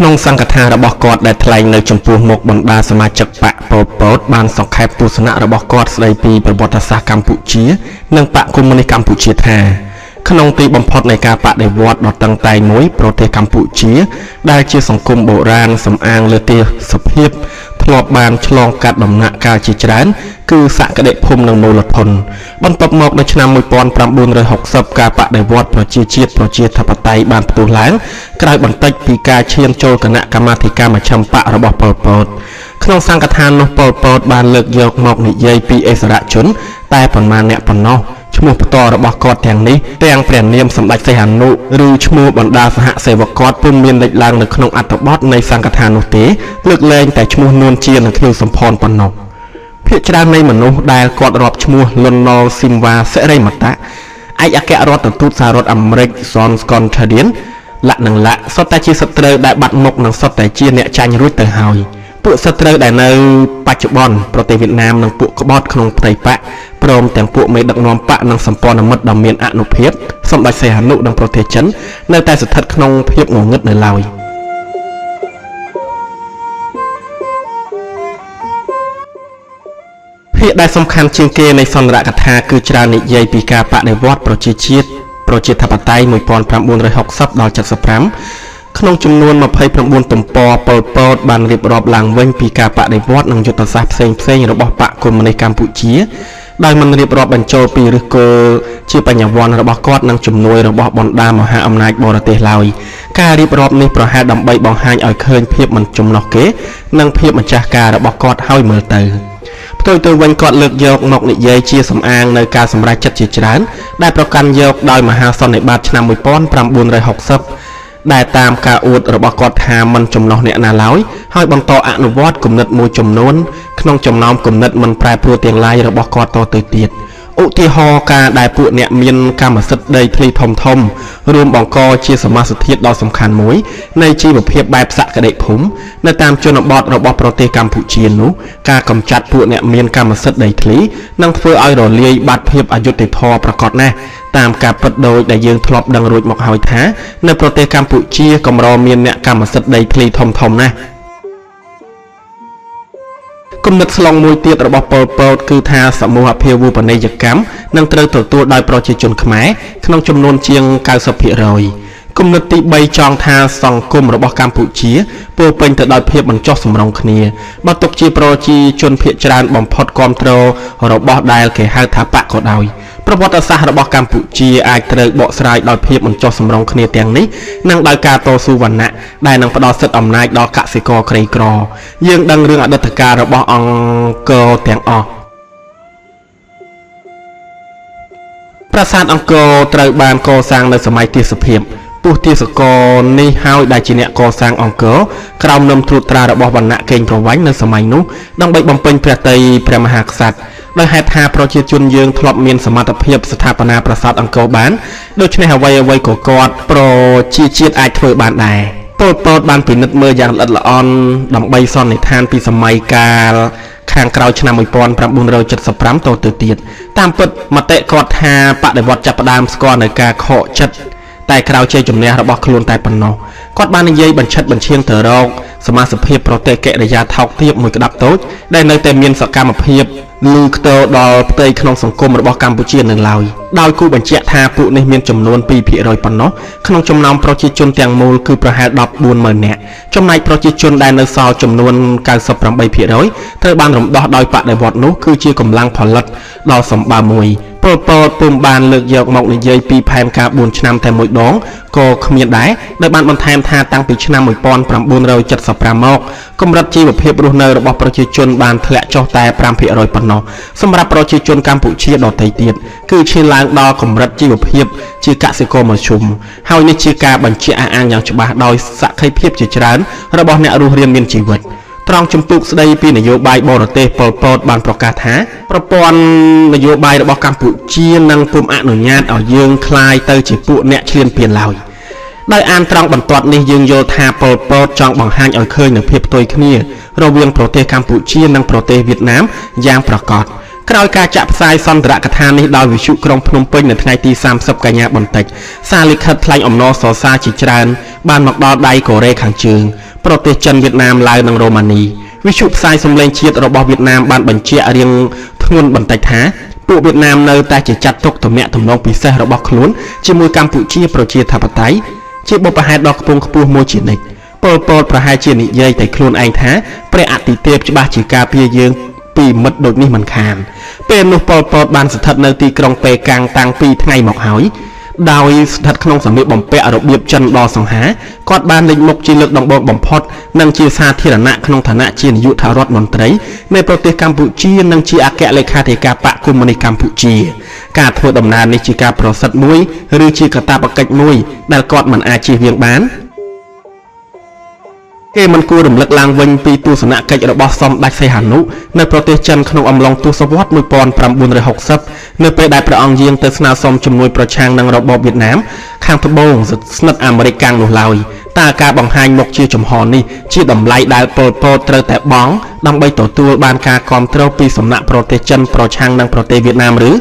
ក្នុងសង្កថារបស់គាត់ដែលថ្លែងនៅចំពោះមុខបណ្ដាសមាជិកបកប៉ុលពតបានសង្ខេបទស្សនៈរបស់គាត់ស្ដីពីប្រវត្តិសាស្ត្រកម្ពុជានិងបកកុម្មុយនីសកម្ពុជាថាក្នុងទីបំផុតនៃការបដិវត្តន៍ដ៏តឹងតែងមួយប្រទេសកម្ពុជាដែលជាសង្គមបុរាណសំអាងលើទេសភាពធ្លាប់បានឆ្លងកាត់ដំណាក់កាលជាច្រើនគឺសក្តិភូមិនិងមូលធនបន្ទាប់មកនៅឆ្នាំ1960ការបដិវត្តន៍ប្រជាជាតិប្រជាធិបតេយ្យបានផ្ទុះឡើងក្រោយបន្តិចពីការឈានចូលគណៈកម្មាធិការមជ្ឈិមបករបស់ប៉ុលពតក្នុងសង្កថានោះប៉ុលពតបានលើកយកមកនិយាយពីអិសរាជជនតែប៉ុន្មានអ្នកប៉ុណ្ណោះឈ្មោះផ្ទាល់របស់គាត់ទាំងនេះទាំងព្រះនាមសម្ដេចសីហនុឬឈ្មោះបណ្ដាសហសេវកគាត់ពុំមានលេចឡើងនៅក្នុងអត្ថបទនៃសង្កថានោះទេលើកលែងតែឈ្មោះនួនជានិងខៀវសំផនប៉ុណ្ណោះភាគច្រើននៃមនុស្សដែលគាត់រាប់ឈ្មោះលន់ណលស៊ីមវ៉ាសិរិមតៈឯកអគ្គរដ្ឋទូតសហរដ្ឋអាមេរិកសុនស្កុនឆាឌៀនលក្ខណៈសុទ្ធតែជាសត្រូវដែលបាត់មុខនិងសុទ្ធតែជាអ្នកចាញ់រួចទៅហើយពួកសត្រូវដែលនៅបច្ចុប្បន្នប្រទេសវៀតណាមនិងពួកក្បត់ក្នុងផ្ទៃបកព្រមទាំងពួកមេដឹកនាំបកនិងសម្ព័ន្ធមិត្តដ៏មានអនុភាពសម្ដេចសីហនុនិងប្រទេសចិននៅតែស្ថិតក្នុងភាពងងឹតនៅឡើយភាគដែលសំខាន់ជាងគេនៃសន្ទរកថាគឺច្រើននិយាយពីការបដិវត្តន៍ប្រជាជាតិប្រជាធិបតេយ្យ1960ដល់75ក្នុងចំនួន29ទំព័រប៉ុលពតបានរៀបរាប់ឡើងវិញពីការបដិវត្តន៍និងយុទ្ធសាស្ត្រផ្សេងៗរបស់បកកុម្មុយនីសកម្ពុជាដោយមិនរៀបរាប់បញ្ចូលពីឫសគល់ជាបញ្ញវន្តរបស់គាត់និងជំនួយរបស់បណ្ដាមហាអំណាចបរទេសឡើយការរៀបរាប់នេះប្រហែលដើម្បីបង្ហាញឲ្យឃើញភាពមិនចំណុះគេនិងភាពម្ចាស់ការរបស់គាត់ឲ្យមើលទៅផ្ទុយទៅវិញគាត់លើកយកមកនិយាយជាសំអាងនៅការសម្រេចចិត្តជាច្រើនដែលប្រកាន់យកដោយមហាសន្និបាតឆ្នាំ1960ដែលតាមការអួតរបស់គាត់ថាមិនចំណុះអ្នកណាឡើយហើយបន្តអនុវត្តគំនិតមួយចំនួនក្នុងចំណោមគំនិតមិនប្រែប្រួលទាំងឡាយរបស់គាត់តទៅទៀតឧទាហរណ៍ការដែលពួកអ្នកមានកម្មសិទ្ធិដីធ្លីធំរួមបង្កជាសមាសធាតុដ៏សំខាន់មួយនៃជីវភាពបែបសក្តិភូមិនៅតាមជនបទរបស់ប្រទេសកម្ពុជានោះការកម្ចាត់ពួកអ្នកមានកម្មសិទ្ធិដីធ្លីនឹងធ្វើឲ្យរលាយបាត់ភាពអយុត្តិធម៌ប្រកបណាស់តាមការពិតដូចដែលយើងធ្លាប់ដឹងរួចមកហើយថានៅប្រទេសកម្ពុជាកម្រមានអ្នកកម្មសិទ្ធិដីធ្លីធំណាស់គំនិតស្លងមួយទៀតរបស់ប៉ុលពតគឺថាសមូហភាវូបនីយកម្មនឹងត្រូវទទួលដោយប្រជាជនខ្មែរក្នុងចំនួនជាង 90% គំនិតទី3ចង់ថាសង្គមរបស់កម្ពុជាពោរពេញទៅដោយភាពមិនចុះសម្រុងគ្នាបើទុកជាប្រជាជនភាគច្រើនបំផុតគ្រប់គ្រងរបស់ដែលគេហៅថាបកក៏ដោយប្រវត្តិសាស្ត្ររបស់កម្ពុជាអាចត្រូវបកស្រាយដោយភាពមិនចុះសម្រុងគ្នាទាំងនេះនិងដោយការតស៊ូវណ្ណៈដែលនឹងផ្ដល់សិទ្ធិអំណាចដល់កសិករក្រីក្រយើងដឹងរឿងអតីតកាលរបស់អង្គរទាំងអស់ប្រាសាទអង្គរត្រូវបានកសាងនៅសម័យទាសភាពពុះទាសករនេះហើយដែលជាអ្នកកសាងអង្គរក្រោមនឹមត្រួតត្រារបស់វណ្ណៈកេងប្រវ័ញ្ចនៅសម័យនោះដើម្បីបំពេញព្រះតីព្រះមហាក្សត្រដោយហេតុថាប្រជាជនយើងធ្លាប់មានសមត្ថភាពស្ថាបនាប្រាសាទអង្គរបានដូច្នេះអ្វីក៏គាត់ប្រជាជាតិអាចធ្វើបានដែរប៉ុលពតបានពិនិត្យមើលយ៉ាងល្អិតល្អន់ដើម្បីសន្និដ្ឋានពីសម័យកាលខាងក្រោយឆ្នាំ1975តទៅទៀតតាមពិតមតិគាត់ថាបដិវត្តន៍ចាប់ផ្ដើមស្គាល់នៅការខកចិត្តតែក្រៅជ័យជំនះរបស់ខ្លួនតែប៉ុណ្ណោះគាត់បាននិយាយបញ្ឆិតបញ្ឈៀងទៅរកសមាជិកភាពប្រទេសកិរិយាថោកទាបមួយក្តាប់តូចដែលនៅតែមានសកម្មភាពលឺខ្ទរដល់ផ្ទៃក្នុងសង្គមរបស់កម្ពុជានៅឡើយដោយគូបញ្ជាក់ថាពួកនេះមានចំនួន 2% ប៉ុណ្ណោះក្នុងចំណោមប្រជាជនទាំងមូលគឺប្រហែល 140,000 នាក់ចំណែកប្រជាជនដែលនៅសល់ចំនួន 98% ត្រូវបានរំដោះដោយបដិវត្តន៍នោះគឺជាកម្លាំងផលិតដ៏សម្បើមមួយប៉ុលពតពុំបានលើកយកមកនិយាយពីផែនការ 4 ឆ្នាំតែមួយដងក៏គ្មានដែរដោយបានបន្ថែមថាតាំងពីឆ្នាំ1975មកកម្រិតជីវភាពរស់នៅរបស់ប្រជាជនបានធ្លាក់ចុះតែ 5% ប៉ុណ្ណោះសម្រាប់ប្រជាជនកម្ពុជាដទៃទៀតគឺឈានឡើងដល់កម្រិតជីវភាពជាកសិករមធ្យមហើយនេះជាការបញ្ជាក់អះអាងយ៉ាងច្បាស់ដោយសក្ខីភាពជាច្រើនរបស់អ្នករស់រានមានជីវិតត្រង់ជំពូកស្ដីពីនយោបាយបរទេសប៉ុលពតបានប្រកាសថាប្រព័ន្ធនយោបាយរបស់កម្ពុជានឹងពុំអនុញ្ញាតឲ្យយើងคล้ายទៅជាពួកអ្នកឈ្លានពានឡើយដោយអានត្រង់បន្ទាត់នេះយើងយល់ថាប៉ុលពតចង់បង្ហាញឲ្យឃើញនូវភាពផ្ទុយគ្នារវាងប្រទេសកម្ពុជានិងប្រទេសវៀតណាមយ៉ាងប្រកប ក្រោយការចាក់ផ្សាយសន្ទរកថានេះដោយវិទ្យុក្រុងភ្នំពេញនៅថ្ងៃទី30 កញ្ញាបន្តិចសារលិខិតថ្លែងអំណរសរសើរជាច្រើនបានមកដល់ដៃកូរ៉េខាងជើងប្រទេសចិនវៀតណាមឡាវនិងរ៉ូម៉ានីវិទ្យុផ្សាយសម្លេងជាតិរបស់វៀតណាមបានបញ្ជាក់រៀងធ្ងន់បន្តិចថាពួកវៀតណាមនៅតែជាចាត់ទុកទំនាក់ទំនងពិសេសរបស់ខ្លួនជាមួយកម្ពុជាប្រជាធិបតេយ្យជាបុព្វហេតុដ៏ខ្ពង់ខ្ពស់មួយជានិច្ចពលពតប្រហែលជានិយាយតែខ្លួនឯងថាព្រះអតិទេពច្បាស់ជាការពារយើងពីមិត្តដូចនេះមិនខានពេលនោះពលពតបានស្ថិតនៅទីក្រុងប៉េកាំងតាំងពីថ្ងៃមកហើយដោយស្ថិតក្នុងសម្លៀកបំពាក់របៀបចិនដ៏សង្ហាគាត់បានលេចមុខជាលើកដំបូងបំផុតនិងជាសាធារណៈក្នុងឋានៈជានាយករដ្ឋមន្ត្រីនៃប្រទេសកម្ពុជានិងជាអគ្គលេខាធិការបកកុម្មុយនីសកម្ពុជាការធ្វើដំណើរនេះជាការប្រសិទ្ធមួយឬជាកាតព្វកិច្ចមួយដែលគាត់មិនអាចជៀសវាងបានគេមិនគួររំលឹកឡើងវិញពីទស្សនកិច្ចរបស់សម្ដេចសីហនុនៅប្រទេសចិនក្នុងអំឡុងទសវត្សរ៍ 1960 នៅពេលដែលព្រះអង្គយាងទៅស្នើសុំជំនួយប្រឆាំងនឹងរបបវៀតណាមខាងត្បូងស្និទ្ធអាមេរិកកាំងនោះឡើយតើការបង្ហាញមុខជាចំហនេះជាតម្លៃដែលពលពតត្រូវតែបង់ដើម្បីទទួលបានការគាំទ្រពីសំណាក់ប្រទេសចិនប្រឆាំងនឹងប្រទេសវៀតណាមឬ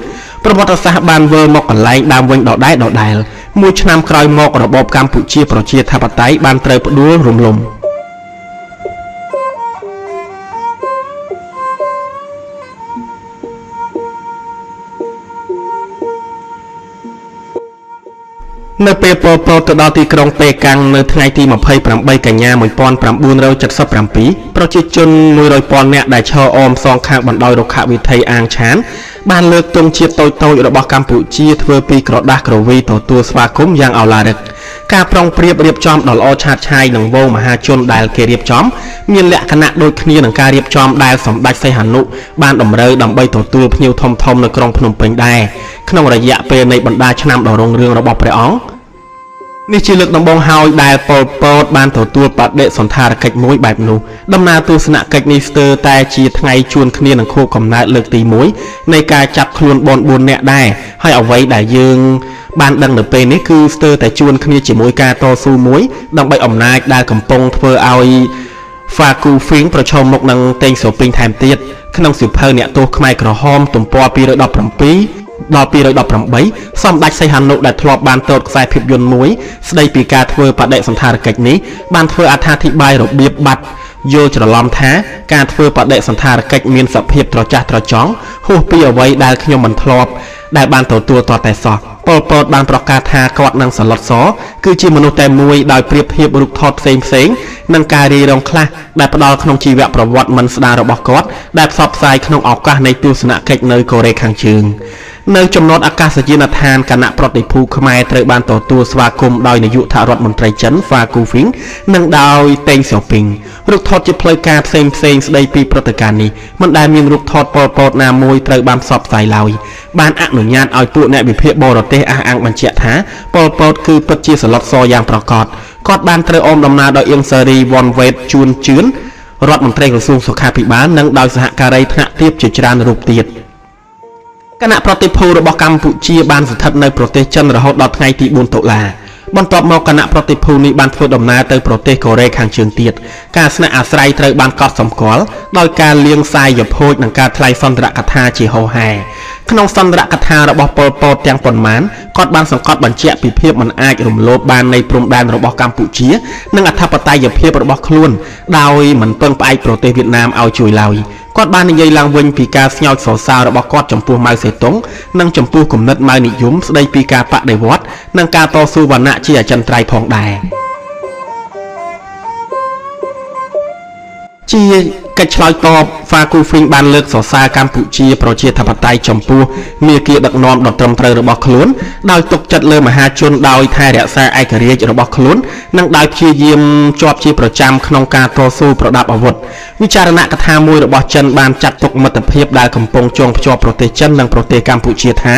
ប្រវត្តិសាស្ត្របានវិលមកកន្លែងដើមវិញដដែលមួយឆ្នាំក្រោយមករបបកម្ពុជាប្រជាធិបតេយ្យបានត្រូវផ្ដួលរំលំនៅពេលពលពតទៅដល់ទីក្រុងប៉េកាំងនៅថ្ងៃទី28 កញ្ញា 1977 ប្រជាជន100,000 នាក់ដែលឈរអមសងខាងបណ្ដោយរុក្ខវិថីអាងឆានបានលើកទង់ជាតិតូចៗរបស់កម្ពុជាធ្វើពីក្រដាសក្រវីទទួលស្វាគមន៍យ៉ាងឱឡារិកការប្រុងប្រៀបរៀបចំដ៏ល្អឆាតឆាយនឹងវងមហាជនដែលគេរៀបចំមានលក្ខណៈដូចគ្នានឹងការរៀបចំដែលសម្ដេចសីហនុបានតម្រូវដើម្បីទទួលភ្ញៀវធំៗនៅក្រុងភ្នំពេញដែរក្នុងរយៈពេលនៃបណ្ដាឆ្នាំដ៏រុងរឿងរបស់ព្រះអង្គនេះជាលើកដំបូងហើយដែលពលពតបានទទួលបដិសណ្ឋារកិច្ចមួយបែបនោះដំណើរទស្សនកិច្ចនេះស្ទើរតែជាថ្ងៃជួនគ្នានឹងខួបកំណើតលើកទី1នៃការចាប់ខ្លួនបន4នាក់ដែរហើយអ្វីដែលយើងបានដឹងនៅពេលនេះគឺស្ទើរតែជួនគ្នាជាមួយការតស៊ូមួយដើម្បីអំណាចដែលកំពុងធ្វើឲ្យ Pha Cu Phing ប្រឈមមុខនឹងតេងសូពីងថែមទៀតក្នុងសៀវភៅអ្នកទោសខ្មែរក្រហមទំព័រ 217 ដល់ 218 សម្ដេចសីហនុដែលធ្លាប់បានតូតខ្សែភាពយន្តមួយស្ដីពីការធ្វើបដិសណ្ឋារកិច្ចនេះបានធ្វើអត្ថាធិប្បាយរបៀបបាត់យល់ច្រឡំថាការធ្វើបដិសណ្ឋារកិច្ចមានសភាពត្រចះត្រចង់ហួសពីអ្វីដែលខ្ញុំមិនធ្លាប់ដែលបានទទួលតតែសោះពលពតបានប្រកាសថាគាត់នឹងសឡុតសគឺជាមនុស្សតែមួយដោយប្រៀបធៀបរូបថតផ្សេងនឹងការរាយរងខ្លះដែលផ្ដល់ក្នុងជីវប្រវត្តិមិនស្ដាររបស់គាត់ដែលផ្សព្វផ្សាយក្នុងឱកាសនៃទស្សនកិច្ចនៅកូរ៉េខាងជើងនៅចំណតអាកាសយានដ្ឋានគណៈប្រតិភូខ្មែរត្រូវបានទទួលស្វាគមន៍ដោយនាយករដ្ឋមន្ត្រីចិន Pha Cu Phing និងដោយតេងសូពីងរូបថតជាផ្លូវការផ្សេងស្ដីពីព្រឹត្តិការណ៍នេះមិនដែលមានរូបថតពលពតណាមួយត្រូវបានផ្សព្វផ្សាយឡើយបានអនុញ្ញាតឲ្យពួកអ្នកវិភាគបរទេសអះអាងបញ្ជាក់ថាពលពតគឺពិតជាសឡុតសយ៉ាងប្រកបគាត់បានត្រូវអមដំណើរដោយអៀងសារីវ៉ុនវ៉េតជួនជឿនរដ្ឋមន្ត្រីក្រសួងសុខាភិបាលនិងដោយសហការីថ្នាក់ទាបជាច្រើនរូបទៀតគណៈប្រតិភូរបស់កម្ពុជាបានស្ថិតនៅប្រទេសចិនរហូតដល់ថ្ងៃទី 4 តុលាបន្ទាប់មកគណៈប្រតិភូនេះបានធ្វើដំណើរទៅប្រទេសកូរ៉េខាងជើងទៀតការស្នាក់អាស្រ័យត្រូវបានកត់សម្គាល់ដោយការលាងសាយភោជនិងការថ្លែងសន្ទរកថាជាហូរហែក្នុងសន្ទរកថារបស់ពលពតទាំងប៉ុន្មានគាត់បានសង្កត់បញ្ជាក់ពីភាពមិនអាចរំលោភបាននៃព្រំដែនរបស់កម្ពុជានិងអធិបតេយ្យភាពរបស់ខ្លួនដោយមិនពឹងផ្អែកប្រទេសវៀតណាមឲ្យជួយឡើយគាត់បាននិយាយឡើងវិញពីការស្ញោចសរសើររបស់គាត់ចំពោះម៉ៅសេតុងនិងចំពោះគំនិតម៉ៅនិយមស្ដីពីការបដិវត្តន៍និងការតស៊ូវណ្ណៈជាអចិន្ត្រៃយ៍ផងដែរជាកិច្ចឆ្លើយតប Pha Cu Phing បានលើកសរសើរកម្ពុជាប្រជាធិបតេយ្យចំពោះមាគ៌ាដឹកនាំដ៏ត្រឹមត្រូវរបស់ខ្លួនដោយទុកចិត្តលើមហាជនដោយថែរក្សាឯករាជ្យរបស់ខ្លួននិងដោយព្យាយាមជាប់ជាប្រចាំក្នុងការតស៊ូប្រដាប់អាវុធវិចារណកថាមួយរបស់ចិនបានចាត់ទុកមិត្តភាពដែលកំពុងចងភ្ជាប់ប្រទេសចិននិងប្រទេសកម្ពុជាថា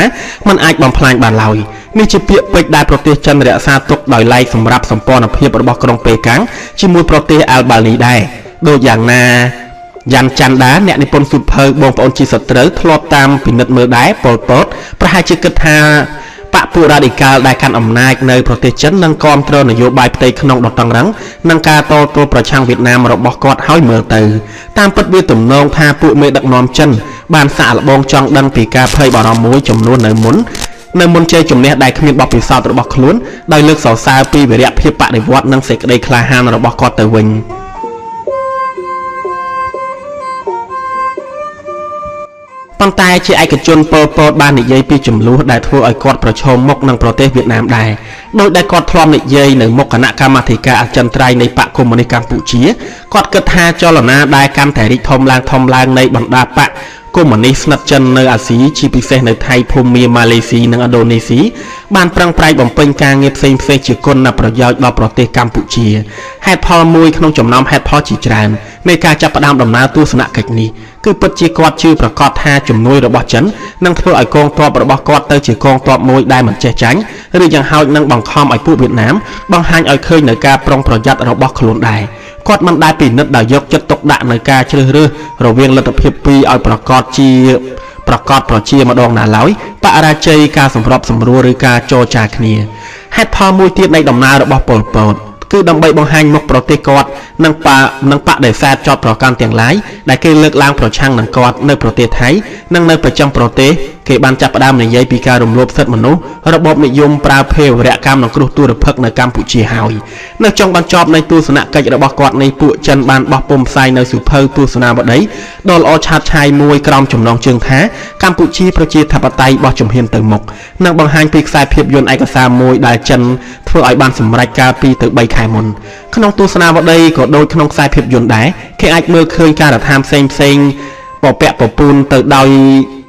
មិនអាចបំផ្លាញបានឡើយនេះជាពាក្យពេចន៍ដែលប្រទេសចិនរក្សាទុកដោយឡែកសម្រាប់សម្ព័ន្ធភាពរបស់ក្រុងប៉េកាំងជាមួយប្រទេសអាល់បានីដែរដូចយ៉ាងណាយ៉ាន់ចាន់ដាអ្នកនិពន្ធសៀវភៅបងប្អូនជាសត្រូវធ្លាប់តាមពិនិត្យមើលដែរពលពតប្រហែលជាគិតថា បកពួករ៉ាឌីកាល់ដែលកាន់អំណាចនៅប្រទេសចិននឹងគាំទ្រនយោបាយផ្ទៃក្នុងដ៏តឹងរ៉ឹងនិងការតទល់ប្រឆាំងវៀតណាមរបស់គាត់ហើយមើលទៅតាមពិតវាទំនងថាពួកមេដឹកនាំចិនបានសាកល្បងចង់ដឹងពីការភ័យបារម្ភមួយចំនួននៅមុនជ័យជំនះដែលគ្មានបទពិសោធន៍របស់ខ្លួនដោយលើកសរសើរពីវីរៈភាពបដិវត្តន៍និងសេចក្តីក្លាហានរបស់គាត់ទៅវិញប៉ុន្តែជាឯកជនប៉ុល ពតបាននិយាយពីចំនួនដែលធ្វើឲ្យគាត់ប្រឈមមុខនឹងប្រទេសវៀតណាមដែរដោយដែលគាត់ធ្លាប់និយាយនៅមុខគណៈកម្មាធិការអចិន្ត្រៃយ៍នៃបកកុម្មុយនីសកម្ពុជាគាត់គិតថាចលនាដែលកាន់តែរីកធំឡើងនៃបណ្ដាបកកុម្មុយនីសស្និទ្ធចិននៅអាស៊ីជាពិសេសនៅថៃភូមាម៉ាឡេស៊ីនិងឥណ្ឌូនេស៊ីបានប្រឹងប្រែងបំពេញការងារផ្សេងៗជាគុណប្រយោជន៍ដល់ប្រទេសកម្ពុជាហេតុផលមួយក្នុងចំណោមហេតុផលជាច្រើននៃការចាប់ផ្ដើមដំណើរទស្សនកិច្ចនេះគឺពិតជាគាត់ជឿប្រកាសថាជំនួយរបស់ចិននឹងធ្វើឲ្យកងទ័ពរបស់គាត់ទៅជាកងទ័ពមួយដែលមិនចេះចាញ់ឬយ៉ាងហោចនឹងបង្ខំឲ្យពួកវៀតណាមបង្ហាញឲ្យឃើញនៅការប្រុងប្រយ័ត្នរបស់ខ្លួនដែរគាត់មិនដែលពិនិត្យដោយយកចិត្តទុកដាក់នៅការជ្រើសរើសរវាងលទ្ធភាពពីរឲ្យប្រកបប្រជាម្ដងណាឡើយបរាជ័យការសម្របសម្រួលឬការចរចាគ្នាហេតុផលមួយទៀតនៃដំណើររបស់ប៉ុល ពតគឺដើម្បីបង្ហាញមុខប្រទេសគាត់និងបដិសេធចោទប្រកាន់ទាំងឡាយដែលគេលើកឡើងប្រឆាំងនឹងគាត់នៅប្រទេសថៃនិងនៅប្រចាំប្រទេសគេបានចាប់ផ្ដើមនិយាយពីការរំលោភសិទ្ធិមនុស្សរបបនិយមប្រើភេរវកម្មនិងគ្រោះទុរភិក្សនៅកម្ពុជាហើយនៅចុងបញ្ចប់នៃទស្សនកិច្ចរបស់គាត់នៃពួកចិនបានបោះពុម្ពផ្សាយនៅសៀវភៅទស្សនាវដ្តីដ៏ល្អឆាតឆាយមួយក្រោមចំណងជើងថាកម្ពុជាប្រជាធិបតេយ្យបោះជំហានទៅមុខនិងបង្ហាញពីខ្សែភាពយន្តឯកសារមួយដែលចិនធ្វើឲ្យបានសម្រេចកាលពីទៅ3ខែមុនក្នុងទស្សនាវដ្តីក៏ដូចក្នុងខ្សែភាពយន្តដែរគេអាចមើលឃើញការដ្ឋានផ្សេងពពាក់ពពូនទៅដោយ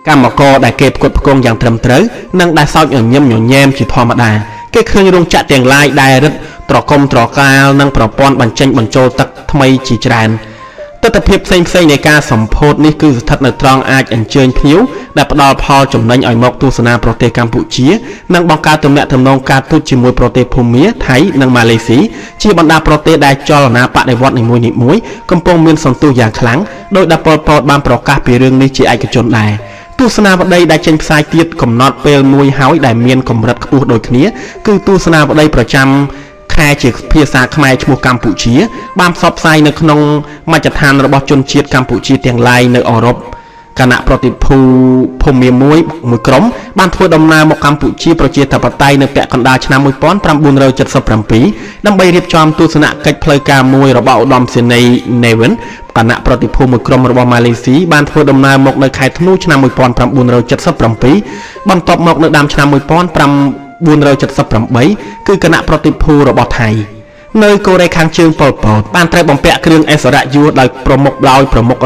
កម្មករដែលគេផ្គត់ផ្គង់យ៉ាងត្រឹមត្រូវនិងដែលសោកញញឹមញញែមជាធម្មតាគេឃើញរោងចក្រទាំងឡាយដែលរឹតត្រកុំត្រកាលនិងប្រព័ន្ធបញ្ចេញបញ្ចូលទឹកថ្មីជាច្រើនទស្សនវិជ្ជាផ្សេងនៃការសម្ពោធនេះគឺស្ថិតនៅត្រង់អាចអញ្ជើញភ្ញៀវដែលផ្ដល់ផលចំណេញឲ្យមកទស្សនាប្រទេសកម្ពុជានិងបង្កើតទំនាក់ទំនងការទូតជាមួយប្រទេសភូមាថៃនិងម៉ាឡេស៊ីជាបណ្ដាប្រទេសដែលចលនាបដិវត្តន៍នីមួយៗកំពុងមានសន្ទុះយ៉ាងខ្លាំងដោយដែលប៉ុល ពតបានប្រកាសពីរឿងនេះជាឯកជនដែរទស្សនាវដ្តីដែលចេញផ្សាយទៀតកំណត់ពេលមួយហើយដែលមានកម្រិតខ្ពស់ដូចគ្នាគឺទស្សនាវដ្តីប្រចាំខែជាភាសាខ្មែរឈ្មោះកម្ពុជាបានផ្សព្វផ្សាយនៅក្នុងមជ្ឈដ្ឋានរបស់ជនជាតិកម្ពុជាទាំងឡាយនៅអឺរ៉ុបគណៈប្រតិភូភូមាមួយក្រុមបានធ្វើដំណើរមកកម្ពុជាប្រជាធិបតេយ្យនៅពាក់កណ្ដាលឆ្នាំ1977ដើម្បីរៀបចំទស្សនកិច្ចផ្លូវការមួយរបស់ឧត្តមសេនីយ៍ Navin គណៈប្រតិភូមួយក្រុមរបស់ម៉ាឡេស៊ីបានធ្វើដំណើរមកនៅខែធ្នូឆ្នាំ1977បន្ទាប់មកនៅដើមឆ្នាំ1978គឺគណៈប្រតិភូរបស់ថៃនៅកូរ៉េខាងជើងប៉ុល ពតបានត្រូវបំពាក់គ្រឿងអិសរៈយួរដោយប្រមុខ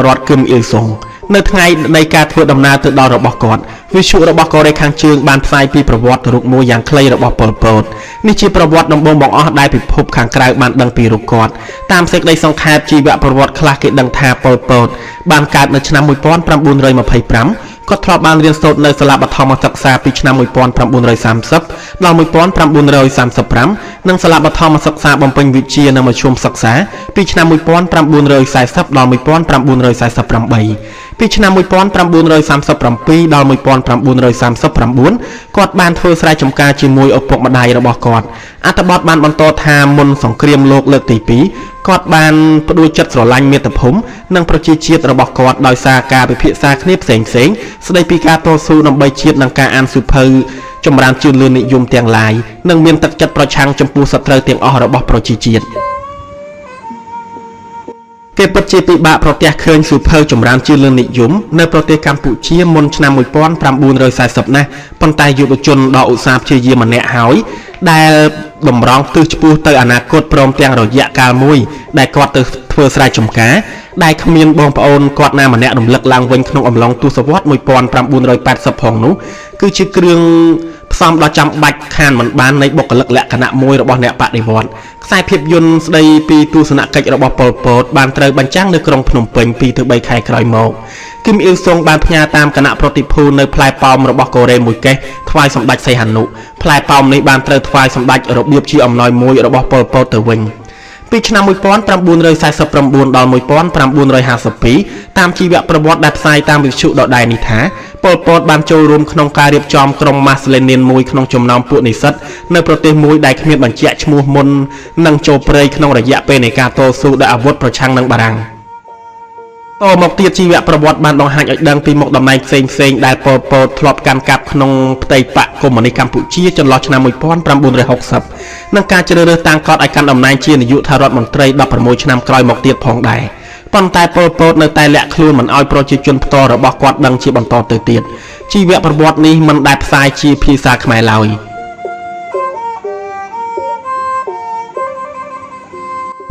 រដ្ឋគឹមអ៊ីលសុងនៅថ្ងៃនៃការធ្វើដំណើរទៅដល់របស់គាត់វិទ្យុរបស់កូរ៉េខាងជើងបានផ្សាយពីប្រវត្តិរូបមួយយ៉ាងខ្លីរបស់ប៉ុល ពតនេះជាប្រវត្តិដំបូងបង្អស់ដែលពិភពខាងក្រៅបានដឹងពីរូបគាត់តាមសេចក្តីសង្ខេបជីវប្រវត្តិខ្លះគេដឹងថាប៉ុល ពតបានកើតនៅឆ្នាំ1925គាត់ធ្លាប់បានរៀនសូត្រនៅសាលាបឋមសិក្សាពីឆ្នាំ1930ដល់1935និងសាលាបឋមសិក្សាបំពេញវិជ្ជានៅមធ្យមសិក្សាពីឆ្នាំ1940ដល់1948ពីឆ្នាំ1937ដល់1939គាត់បានធ្វើស្រែចម្ការជាមួយឪពុកម្ដាយរបស់គាត់អត្ថបទបានបន្តថាមុនសង្គ្រាមលោកលើកទី2គាត់បានផ្ដួលចិត្តស្រឡាញ់មាតុភូមិនិងប្រជាជាតិរបស់គាត់ដោយសារការពិភាក្សាគ្នាផ្សេងៗស្ដីពីការតស៊ូដើម្បីជាតិនិងការអានសៀវភៅចម្រើនជឿនលឿននិយមទាំងឡាយនិងមានទឹកចិត្តប្រឆាំងចំពោះសត្រូវទាំងអស់របស់ប្រជាជាតិគេពិតជាពិបាកប្រទះឃើញសៀវភៅចម្រើនជឿនលឿននិយមនៅប្រទេសកម្ពុជាមុនឆ្នាំ1940ណាស់ប៉ុន្តែយុវជនដ៏ឧស្សាហ៍ព្យាយាមម្នាក់ហើយដែលតម្រង់ទិសឆ្ពោះទៅអនាគតព្រមទាំងរយៈកាលមួយដែលគាត់ទៅធ្វើស្រែចម្ការដែលគ្មានបងប្អូនគាត់ណាម្នាក់រំលឹកឡើងវិញក្នុងអំឡុងទសវត្ស1980ផងនោះគឺជាគ្រឿងផ្សំដ៏ចាំបាច់ខានមិនបាននៃបុគ្គលិកលក្ខណៈមួយរបស់អ្នកបដិវត្តន៍ខ្សែភាពយន្តស្ដីពីទស្សនកិច្ចរបស់ប៉ុល ពតបានត្រូវបញ្ចាំងនៅក្រុងភ្នំពេញ2ទៅ3ខែក្រោយមកគឹមអ៊ីលសុងបានផ្ញើតាមគណៈប្រតិភូនៅផ្លែប៉ោមរបស់កូរ៉េមួយកេះថ្វាយសម្ដេចសីហនុផ្លែប៉ោមនេះបានត្រូវថ្វាយសម្ដេចរបៀបជាអំណោយមួយរបស់ប៉ុល ពតទៅវិញព ពីឆ្នាំ1949ដល់1952តាមជីវប្រវត្តិដែលផ្សាយតាមវិទ្យុដដែលនេះថាប៉ុល ពតបានចូលរួមក្នុងការរៀបចំក្រុមម៉ាសលេនីនមួយក្នុងចំណោមពួកនិស្សិតនៅប្រទេសមួយដែលគ្មានបញ្ជាក់ឈ្មោះមុននឹងចូលព្រៃក្នុងរយៈពេលនៃការតស៊ូដោយអាវុធប្រឆាំងនឹងបារាំងតមកទៀតជីវប្រវត្តិបានបង្ហាញឲ្យដឹងពីមុខតំណែងផ្សេងៗដែលប៉ុល ពតធ្លាប់កាន់កាប់ក្នុងផ្ទៃបកកុម្មុយនីសកម្ពុជាចន្លោះឆ្នាំ1960និងការជ្រើសរើសតាំងគាត់ឲ្យកាន់តំណែងជានាយករដ្ឋមន្ត្រី16ឆ្នាំក្រោយមកទៀតផងដែរប៉ុន្តែប៉ុល ពតនៅតែលាក់ខ្លួនមិនឲ្យប្រជាជនផ្ទាល់របស់គាត់ដឹងជាបន្តទៅទៀតជីវប្រវត្តិនេះមិនដែលផ្សាយជាភាសាខ្មែរឡើយ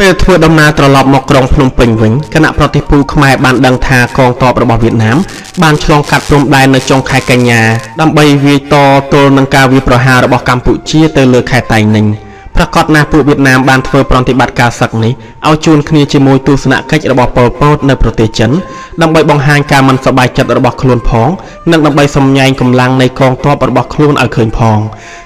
ពេលធ្វើដំណើរត្រឡប់មកក្រុងភ្នំពេញវិញគណៈប្រទេសពូខ្មែរបានដឹងថាកងទ័ពរបស់វៀតណាមបានឆ្លងកាត់ព្រំដែននៅចុងខែកញ្ញាដើម្បីវាយតទល់នឹងការវាយប្រហាររបស់កម្ពុជាទៅលើខេត្តតៃninhប្រកាសណាស់ពួកវៀតណាមបានធ្វើប្រតិបត្តិការសឹកនេះឲ្យជួនគ្នាជាមួយទស្សនកិច្ចរបស់ប៉ុល ពតនៅប្រទេសចិនដើម្បីបង្ហាញការមិនសប្បាយចិត្តរបស់ខ្លួនផងនិងដើម្បីសម្ញែងកម្លាំងនៃកងទ័ពរបស់ខ្លួនឲ្យឃើញផង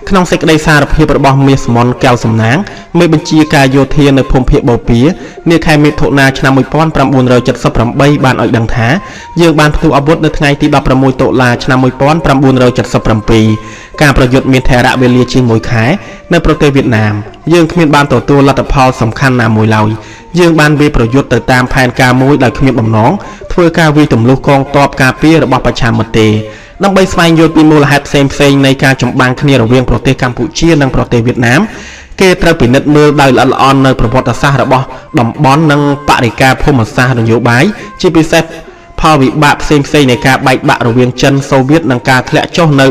ក្នុងសេចក្តីសារភាពរបស់មាសសមនកែវសំណាងមេបញ្ជាការយោធានៅភូមិភាគបូព៌ានាខែមិថុនាឆ្នាំ1978បានឲ្យដឹងថាយើងបានផ្ទុះអាវុធនៅថ្ងៃទី16តុលាឆ្នាំ1977ការប្រយុទ្ធមានថេរវេលាជាង1ខែនៅប្រទេសវៀតណាមយើងគ្មានបានទទួលលទ្ធផលសំខាន់ណាមួយឡើយយើងបានវាយប្រយុទ្ធទៅតាមផែនការមួយដោយគ្មានបំណងធ្វើការវាយទម្លុះកងទ័ពការពាររបស់ប្រឆាំងមិត្តទេដើម្បីស្វែងយល់ពីមូលហេតុផ្សេងៗនៃការចម្បាំងគ្នារវាងប្រទេសកម្ពុជានិងប្រទេសវៀតណាមគេត្រូវពិនិត្យមើលដោយល្អិតល្អន់នៅប្រវត្តិសាស្ត្ររបស់តំបន់និងបរិយាកាសភូមិសាស្ត្រនយោបាយជាពិសេសផលវិបាកផ្សេងៗនៃការបែកបាក់រវាងចិនសូវៀតនិងការធ្លាក់ចុះនៅ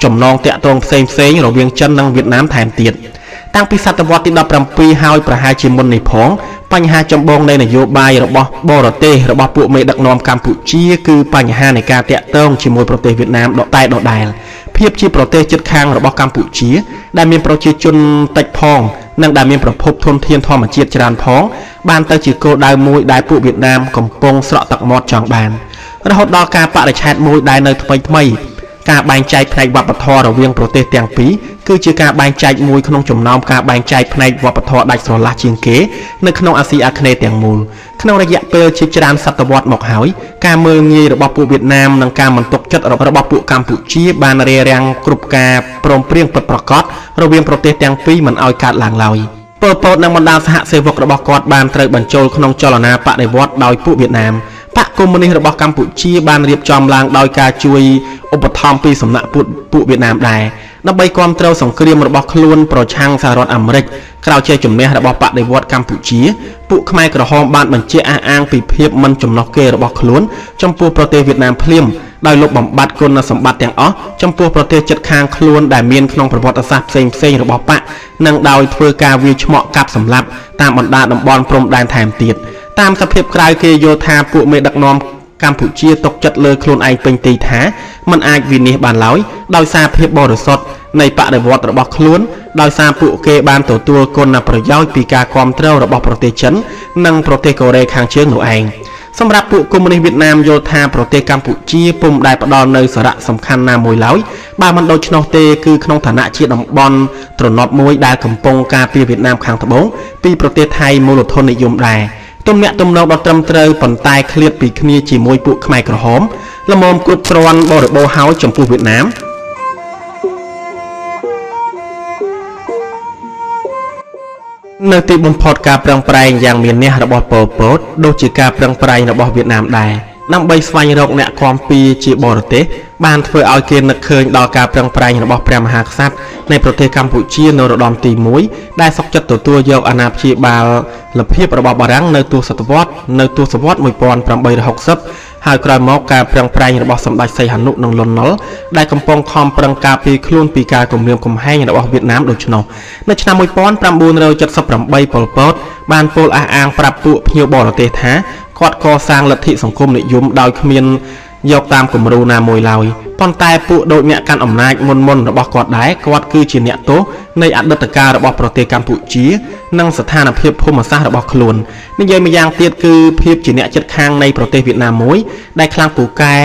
ចំណងតាក់ទងផ្សេងៗរវាងចិននិងវៀតណាមថែមទៀតតាំងពីសតវត្សទី17ហើយប្រហែលជាមុននេះផងបញ្ហាចម្បងនៃនយោបាយរបស់បរទេសរបស់ពួកមេដឹកនាំកម្ពុជាគឺបញ្ហានៃការតាក់ទងជាមួយប្រទេសវៀតណាមដដែលភាពជាប្រទេសជិតខាងរបស់កម្ពុជាដែលមានប្រជាជនតិចផងនិងដែលមានប្រភពធនធានធម្មជាតិច្រើនផងបានទៅជាគោលដៅមួយដែលពួកវៀតណាមកំពុងស្រក់ទឹកមាត់ចង់បានរហូតដល់ការបរិច្ឆេទមួយដែលនៅថ្មីការបែងចែកផ្នែកវប្បធម៌រវាងប្រទេសទាំងពីរគឺជាការបែងចែកមួយក្នុងចំណោមការបែងចែកផ្នែកវប្បធម៌ដាច់ស្រឡះជាងគេនៅក្នុងអាស៊ីអាគ្នេយ៍ទាំងមូលក្នុងរយៈពេលជាច្រើនសតវត្សមកហើយការមើលងាយរបស់ពួកវៀតណាមនិងការមិនទុកចិត្តរបស់ពួកកម្ពុជាបានរារាំងគ្រប់ការព្រមព្រៀងពិតប្រាកដរវាងប្រទេសទាំងពីរមិនឲ្យកើតឡើងឡើយប៉ុល ពតនិងបណ្ដាសហសេវករបស់គាត់បានត្រូវបញ្ចូលក្នុងចលនាបដិវត្តដោយពួកវៀតណាមបកកុម្មុយនីសរបស់កម្ពុជាបានរៀបចំឡើងដោយការជួយឧបត្ថម្ភពីសំណាក់ពួកវៀតណាមដែរដើម្បីគាំទ្រសង្គ្រាមរបស់ខ្លួនប្រឆាំងសហរដ្ឋអាមេរិកក្រោយជ័យជំនះរបស់បដិវត្តកម្ពុជាពួកខ្មែរក្រហមបានបញ្ជាក់អះអាងពីភាពមិនចំណុះគេរបស់ខ្លួនចំពោះប្រទេសវៀតណាមភ្លាមដោយលុបបំបាត់គុណសម្បត្តិទាំងអស់ចំពោះប្រទេសជិតខាងខ្លួនដែលមានក្នុងប្រវត្តិសាស្ត្រផ្សេងៗរបស់បកនិងដោយធ្វើការវាយឆ្មក់កាប់សម្លាប់តាមបណ្ដាតំបន់ព្រំដែនថែមទៀតតាមសភាពក្រៅគេយល់ថាពួកមេដឹកនាំកម្ពុជាទុកចិត្តលើខ្លួនឯងពេញទីថាมันអាចវិនិច្ឆ័យបានឡើយដោយសារភាពបរិសុទ្ធនៃបដិវត្តរបស់ខ្លួនដោយសារពួកគេបានទទួលគុណប្រយោជន៍ពីការគាំទ្ររបស់ប្រទេសចិននិងប្រទេសកូរ៉េខាងជើងនោះឯងសម្រាប់ពួកកុម្មុយនីសវៀតណាមយល់ថាប្រទេសកម្ពុជាពុំដែលផ្ដល់នៅសារៈសំខាន់ណាមួយឡើយបើមិនដូច្នោះទេគឺក្នុងឋានៈជាតំបន់ទ្រនាប់មួយដែលកំពុងការពារវៀតណាមខាងត្បូងពីប្រទេសថៃមូលធននិយមដែរទំនាក់ទំនងដ៏ត្រឹមត្រូវប៉ុន្តែឃ្លាតពីគ្នាជាមួយពួកខ្មែរក្រហមល្មមគ្រប់គ្រាន់បរិបូរហើយចំពោះវៀតណាមនៅទីបំផុតការប្រឹងប្រែងយ៉ាងមានអ្នករបស់ប៉ុល ពតដូចជាការប្រឹងប្រែងរបស់វៀតណាមដែរដើម្បីស្វែងរកអ្នកគាំពារជាបរទេសបានធ្វើឲ្យគេនឹកឃើញដល់ការប្រឹងប្រែងរបស់ព្រះមហាក្សត្រនៃប្រទេសកម្ពុជានៅរដំទី1ដែលសុខចិត្តទទួលយកអាណាព្យាបាលភាពរបស់បារាំងនៅទសវត្ស1860ហើយក្រោយមកការប្រឹងប្រែងរបស់សម្ដេចសីហនុនិងលន់ នល់ដែលកំពុងខំប្រឹងការពារខ្លួនពីការគំរាមកំហែងរបស់វៀតណាមដូច្នោះនៅឆ្នាំ1978ប៉ុល ពតបានពោលអះអាងប្រាប់ពួកភ្ញៀវបរទេសថាគាត់កសាងលទ្ធិសង្គមនិយមដោយគ្មានយកតាមគំរូណាមួយឡើយប៉ុន្តែពួកដូចអ្នកកាន់អំណាចមុនរបស់គាត់ដែរគាត់គឺជាអ្នកទោសនៃអតីតកាលរបស់ប្រទេសកម្ពុជានិងស្ថានភាពភូមិសាស្ត្ររបស់ខ្លួននិយាយម្យ៉ាងទៀតគឺភាពជាអ្នកជិតខាងនៃប្រទេសវៀតណាមមួយដែលខ្លាំងពូកែ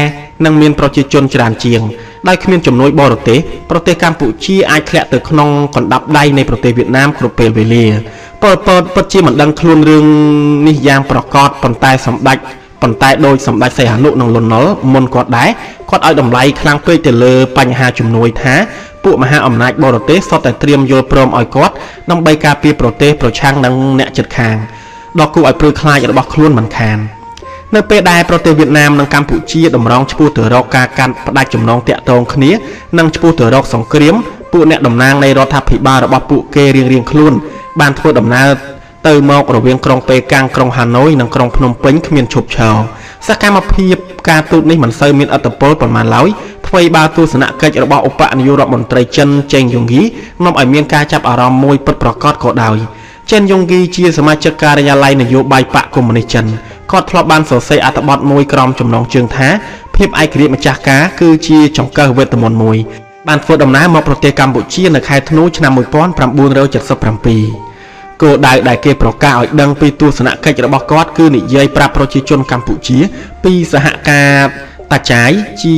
និងមានប្រជាជនច្រើនជាងដោយគ្មានជំនួយបរទេសប្រទេសកម្ពុជាអាចធ្លាក់ទៅក្នុងកណ្ដាប់ដៃនៃប្រទេសវៀតណាមគ្រប់ពេលវេលា Pol Pot ពិតជាមិនដឹងខ្លួនរឿងនេះយ៉ាងប្រកបប៉ុន្តែសម្ដេចដោយសម្ដេចសីហនុនិងលន់នល់មុនគាត់ដែរគាត់ឲ្យតម្លៃខ្លាំងពេកទៅលើបញ្ហាជំនួយថាពួកមហាអំណាចបរទេសសុទ្ធតែត្រៀមយល់ព្រមឲ្យគាត់ដើម្បីការពារប្រទេសប្រឆាំងនឹងអ្នកជិតខាងដ៏គួរឲ្យព្រឺខ្លាចរបស់ខ្លួនមិនខាននៅពេលដែលប្រទេសវៀតណាមនិងកម្ពុជាតម្រង់ឆ្ពោះទៅរកការកាន់ផ្ដាច់ចំណងតាក់ទងគ្នានិងឆ្ពោះទៅរកសង្គ្រាមពួកអ្នកតំណាងនៃរដ្ឋាភិបាលរបស់ពួកគេរៀងៗខ្លួនបានធ្វើដំណើរទៅមករវាងក្រុងប៉េកាំងក្រុងហាណូយនិងក្រុងភ្នំពេញគ្មានឈប់ឈរសកម្មភាពការទូតនេះមិនសូវមានឥទ្ធិពលប៉ុន្មានឡើយអ្វីបើទស្សនកិច្ចរបស់ឧបនាយករដ្ឋមន្ត្រីចិនចេងយុងហ្គីនាំឲ្យមានការចាប់អារម្មណ៍មួយពិតប្រាកដក៏ដោយចេនយុងហ្គីជាសមាជិកការិយាល័យនយោបាយបកកុម្មុយនីសចិនគាត់ធ្លាប់បានសរសេរអត្ថបទមួយក្រោមចំណងជើងថាភាពឯករាជ្យម្ចាស់ការគឺជាចង្កឹះវេទមន្តមួយបានធ្វើដំណើរមកប្រទេសកម្ពុជានៅខែធ្នូឆ្នាំ1977គោលដៅដែលគេប្រកាសឲ្យដឹងពីទស្សនកិច្ចរបស់គាត់គឺនិយាយប្រាប់ប្រជាជនកម្ពុជាពីសហការតាចាយជា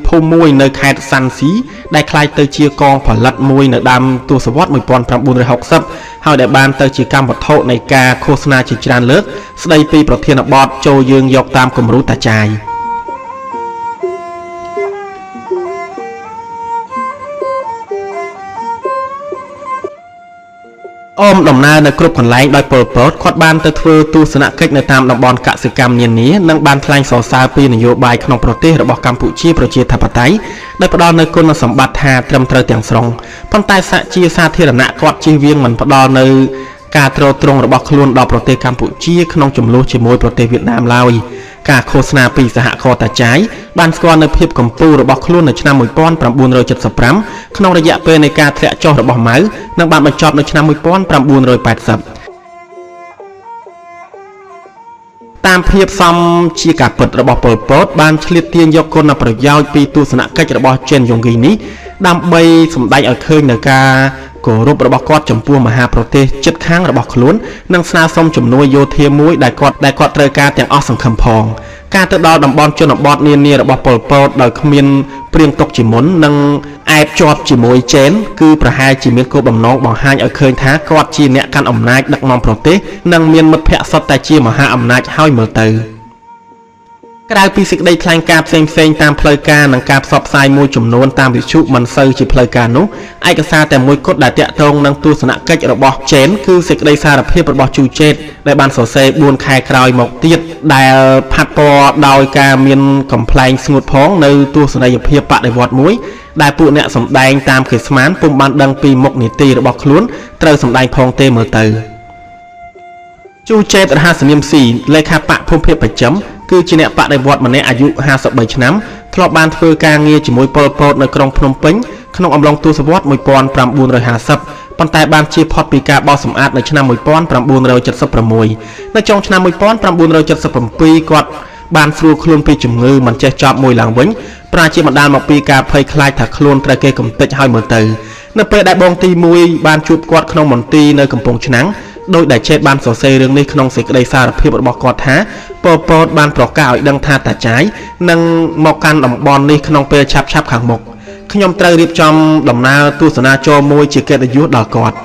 ភូមិមួយនៅខេត្តសាន់ស៊ីដែលคล้ายទៅជាកងផលិតមួយនៅដើមទសវត្សរ៍1960ហើយដែលបានទៅជាកម្មវត្ថុនៃការឃោសនាជាច្រើនលើកស្ដីពីប្រធានបទចូលយើងយកតាមគំរូតាចាយអមដំណើរនៅគ្រប់កន្លែងដោយពលពតគាត់បានទៅធ្វើទស្សនកិច្ចនៅតាមតំបន់កសិកម្មនានានិងបានថ្លែងសរសើរពីនយោបាយក្នុងប្រទេសរបស់កម្ពុជាប្រជាធិបតេយ្យដែលផ្ដល់នូវគុណសម្បត្តិថាត្រឹមត្រូវទាំងស្រុងប៉ុន្តែជាសាធារណៈគាត់ជៀសវាងមិនផ្ដល់នៅការទ្រទ្រង់របស់ខ្លួនដល់ប្រទេសកម្ពុជាក្នុងចំនួនជាមួយប្រទេសវៀតណាមឡើយការឃោសនាពីសហគមន៍តាចាយបានស្គាល់នៅភាពកំពូលរបស់ខ្លួននៅឆ្នាំ1975ក្នុងរយៈពេលនៃការធ្លាក់ចុះរបស់ម៉ៅនិងបានបញ្ចប់នៅឆ្នាំ1980តាមភាពសមជាការពិតរបស់ប៉ុលពតបានឆ្លៀតទាញយកគុណប្រយោជន៍ពីទស្សនកិច្ចរបស់ចេនយុងហ្គីនេះដើម្បីសម្ដែងឲ្យឃើញនៅការគោរពរបស់គាត់ចំពោះមហាប្រទេសជិតខាងរបស់ខ្លួននិងស្នើសុំជំនួយយោធាមួយដែលគាត់ត្រូវការទាំងអស់សង្ឃឹមផងការទៅដល់តំបន់ជនបទនានារបស់ប៉ុលពតដោយគ្មានព្រៀងទុកជាមុននិងអែបជាប់ជាមួយចេនគឺប្រហែលជាមានគោលបំណងបង្ហាញឲ្យឃើញថាគាត់ជាអ្នកកាន់អំណាចដឹកនាំប្រទេសនិងមានមិត្តភ័ក្តិសុទ្ធតែជាមហាអំណាចហើយមើលទៅក្រៅពីសេចក្តីថ្លែងការណ៍ផ្សេងៗតាមផ្លូវការនិងការផ្សព្វផ្សាយមួយចំនួនតាមវិទ្យុមិនសូវជាផ្លូវការនោះឯកសារតែមួយគត់ដែលតាក់ទងនឹងទស្សនកិច្ចរបស់ចេនគឺសេចក្តីសារភាពរបស់ជូជេតដែលបានសរសេរ4ខែក្រោយមកទៀតដែលផាត់ពណ៌ដោយការមានកំប្លែងស្ងួតផងនៅទស្សនីយភាពបដិវត្តមួយដែលពួកអ្នកសម្ដែងតាមគេស្មានពុំបានដឹងពីមុខនីតិរបស់ខ្លួនត្រូវសម្ដែងផងទេមើលទៅជូជេតរហស្សនាមស៊ីលេខាបកភូមិភាគប្រចាំគឺជាអ្នកបដិវត្តម្នាក់អាយុ53ឆ្នាំធ្លាប់បានធ្វើការងារជាមួយប៉ុលពតនៅក្រុងភ្នំពេញក្នុងអំឡុងទសវត្សរ៍1950ប៉ុន្តែបានជៀសផុតពីការបោសសម្អាតនៅឆ្នាំ1976នៅចុងឆ្នាំ1977គាត់បានស្រួលខ្លួនពីជំងឺមិនចេះចប់មួយឡើងវិញប្រជាបណ្ដាលមកពីការភ័យខ្លាចថាខ្លួនត្រូវគេកំទេចហើយមើលទៅនៅពេលដែលបងទី1បានជួបគាត់ក្នុងមន្ទីរនៅកំពង់ឆ្នាំងដោយដែលចេតបានសរសេររឿងនេះក្នុងសេចក្តីសារភាពរបស់គាត់ថាប៉ុលពតបានប្រកាសឲ្យដឹងថាតាចាយនឹងមកកាន់តំបន់នេះក្នុងពេលឆាប់ៗខាងមុខខ្ញុំត្រូវរៀបចំដំណើរទស្សនាចូលមួយជាកិត្តិយសដល់គាត់